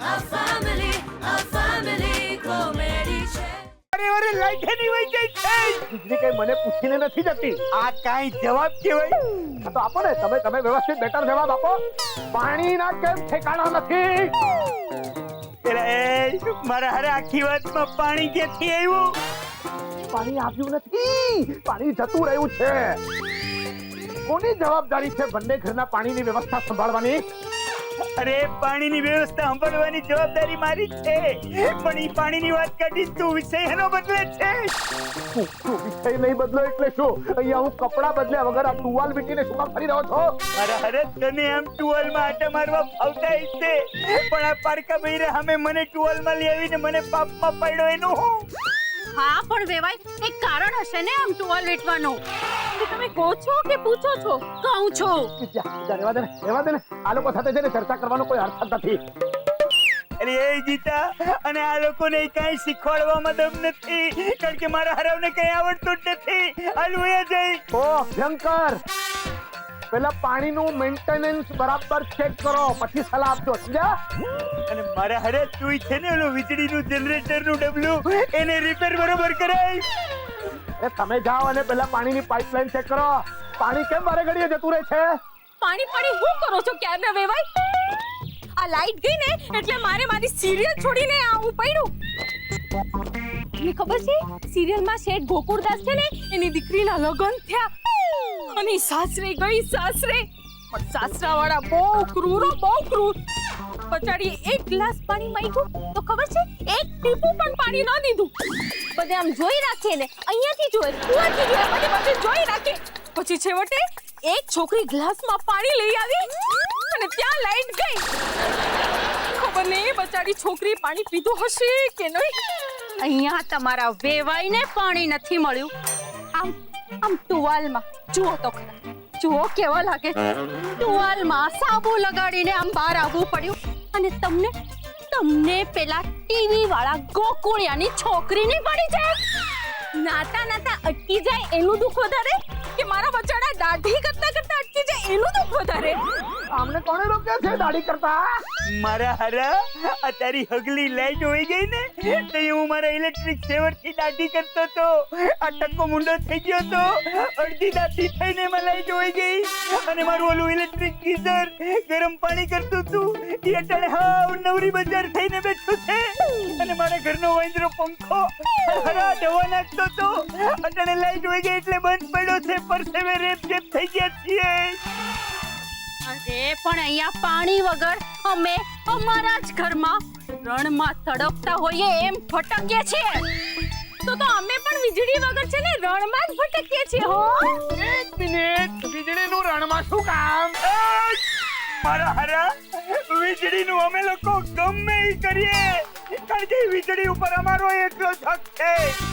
A family comedy show. અરે light ની વઈ ગઈ છે. વીજળી કઈ મને પૂછીને નથી જતી. આ કાઈ જવાબ કેવાય? આ તો આપો ને, તમે વ્યવસ્થિત બેટર જવાબ આપો. પાણીના કેમ ઠેકાણા નથી? અરે મારા હારે આખી વાતમાં પાણી ક્યાંથી આવ્યું? પાણી આવ્યું નથી, પાણી જતું રહ્યું છે. કોની જવાબદારી છે બંને ઘરના પાણીની વ્યવસ્થા સંભાળવાની? અરે પાણીની વ્યવસ્થા સંભાળવાની જવાબદારી મારી છે, પણ ઈ પાણીની વાત કાઢી તું વિષય એનો બદલે છે. શું વિષય નહીં બદલો એટલે શું? અહીંયા હું કપડા બદલ્યા વગર આ ટુવાલ વીટીને શું કામ ફરી રહ્યો છો? મારા હારે તને આમ ટુવાલમાં આટા મારવા ફાવતા છે, પણ આ પારકા બૈરા સામે મને ટુવાલમાં લઈ આવીને મને પાપમાં પાડ્યો એનું હું? હા પણ વેવાય એક કારણ હશે ને આમ ટુવાલ વેટવાનું. તમે કહો છો કે પૂછો છો? કહું છું. રહેવા દે ને. આ લોકો સાથે જઈને ચર્ચા કરવાનો કોઈ અર્થ જ નથી. અરે એ ગીતા, અને આ લોકોને કઈ શીખવાડવામાં દમ નથી, કારણ કે મારા હરાવને કઈ આવડતું જ નથી. હાલું એ જઈ. ઓ ભયંકર, પેલા પાણીનું મેન્ટેનન્સ બરાબર ચેક કરો, પછી સલાહ આપજો, સમજ્યા? અને મારા હરે તું છે ને ઓલું વીજળીનું જનરેટરનું ડબલું એને રિપેર બરોબર કરાય. એ તમે જાઓ અને પેલા પાણીની પાઇપલાઇન ચેક કરો. પાણી કેમ વારે ઘડીએ જતું રહે છે? પાણી શું કરો છો ક્યારના વેવાય? આ લાઈટ ગઈ ને એટલે મારી સિરિયલ છોડીને આવું પડ્યું. તમને ખબર છે સિરિયલમાં શેઠ ગોકુળદાસ છે ને એની દીકરીના લગ્ન થયા અને સાસરે ગઈ. પણ સાસરાવાળા બહુ ક્રૂર. બચાડી એક ગ્લાસ પાણી માંગ્યું તો ખબર છે એક ટીપું પણ પાણી ન દીધું. બધે આમ જોઈ રાખીએ ને, અહીંયાથી જોઈ, કુવાથી જોઈ, બધે જોઈ રાખે. પછી છેવટે એક છોકરી ગ્લાસમાં પાણી લઈ આવી અને ત્યાં લાઈટ ગઈ. ખબર નહીં બચાડી છોકરી પાણી પીધું હશે કે નહીં. અહીંયા તમારા વેવાઈને પાણી નથી મળ્યું. આમ ટુવાલમાં જુઓ તો ખરા, જુઓ કેવા લાગે. ટુવાલમાં સાબુ લગાડીને આમ બહાર આવવું પડ્યું અને તમને પેલા ટીવી વાળા ગોકુળિયાની છોકરીની પડી જાય. નાતા અટકી જાય એનું દુઃખ વધારે કે મારા બચાડા દાઢી કરતા અટકી જાય એનું દુઃખ વધારે? આમને કોણે રોક્યા છે દાઢી કરતા? મારા હરા આ તારી હગલી લાઈટ હોઈ ગઈ ને તો હું મારા ઇલેક્ટ્રિક સેવરથી દાઢી કરતો તો આ ટક્કો મુંડો થઈ ગયો તો અડધી દાઢી થઈને એમાં લાઈટ હોઈ ગઈ અને મારું ઓલું ઇલેક્ટ્રિક ગીઝર ગરમ પાણી કરતું હતું એ અટાણે હાવ નવરી બજાર થઈને બેઠું છે અને મારા ઘરનો વાંદરો પંખો હરા દવા નાખતો તો અટાણે લાઈટ હોઈ ગઈ એટલે બંધ પડ્યો છે. પરસેવે રેપ જેપ થઈ ગયા છીએ. અરે પણ અહીંયા પાણી વગર અમે અમારા જ ઘરમાં રણમાં તડપતા હોઈએ એમ ભટકીએ છીએ. તો અમે પણ વીજળી વગર છે ને રણમાં જ ભટકીએ છીએ. હો, એક મિનિટ, વીજળીનું રણમાં શું કામ? મારા હરા વીજળીનું અમે લોકો ગમે ઈ કરીએ કારણ કે વીજળી ઉપર અમારો એટલો જ હક છે.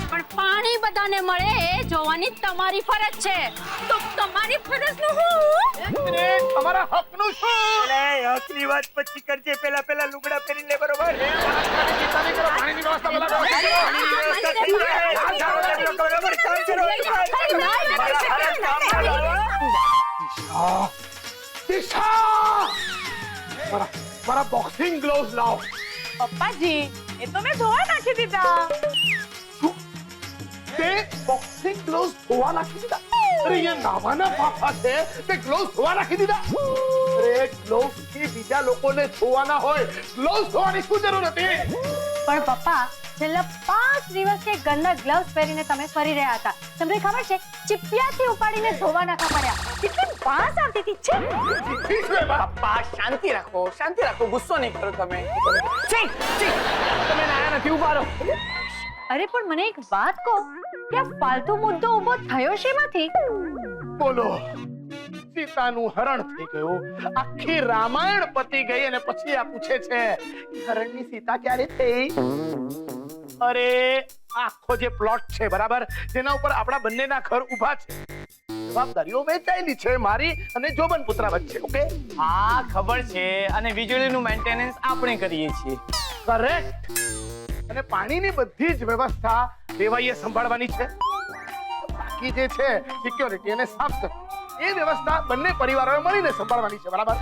પણ પાણી બધાને મળે એ જોવાની તમારી ફરજ છે. તો તમારી ફરજનું શું? એક મિનિટ, તમારા હકનું શું? અરે હકની વાત પછી કરજે, પેલા લુગડા પહેરી લે. બરોબર? પાણીની વ્યવસ્થા પેલા કરો. મારા બોક્સિંગ ગ્લોવ્સ લાવો. પપ્પાજી એ તો મેં ધોવા નાખી દીધા. તે બોક્સિંગ ગ્લોવ્સ ધોવા નાખી દીધા? અરે અહીંયા નાવાના ફાફા છે, તે ગ્લોવ્સ ધોવા નાખી દીધા? અરે ગ્લોવ્સ થી બીજા લોકોને ધોવાના હોય, ગ્લોવ્સ ધોવાની શું જરૂર હતી? પણ પપ્પા છેલ્લા 5 દિવસથી ગંદા ગ્લવ્સ પહેરીને તમે ફરી રહ્યા હતા. તમને ખબર છે ચીપિયાથી ઉપાડીને ધોવા નાખવા પડ્યા. કેટલી વાસ આવતી હતી છે. પપ્પા શાંતિ રાખો, ગુસ્સો નહીં કરો તમે. તમે નાયા નથી, ઉભા રહો. અરે પણ મને એક વાત કહો, કે આ ફાલતુ મુદ્દો ઊભો થયો શેમાંથી? બોલો, સીતાનું હરણ થઈ ગયું, આખી રામાયણ પતી ગઈ અને પછી આ પૂછે છે હરણની સીતા ક્યારે થઈ? અરે આખો જે પ્લોટ છે બરાબર, જેના ઉપર આપણા બંનેના ઘર ઊભા છે, જવાબદારીઓ વહેંચાયેલી છે મારી અને જોબન પુત્રા વચ્ચે. ઓકે, હા ખબર છે, અને વીજળીનું મેન્ટેનન્સ આપણે કરીએ છીએ. કરેક્ટ. અને પાણીની બધી જ વ્યવસ્થા દેવાઈએ સંભાળવાની છે. બાકી જે છે સિક્યોરિટી અને સાફ સફાઈ, એ વ્યવસ્થા બંને પરિવારોએ મળીને સંભાળવાની છે. બરાબર?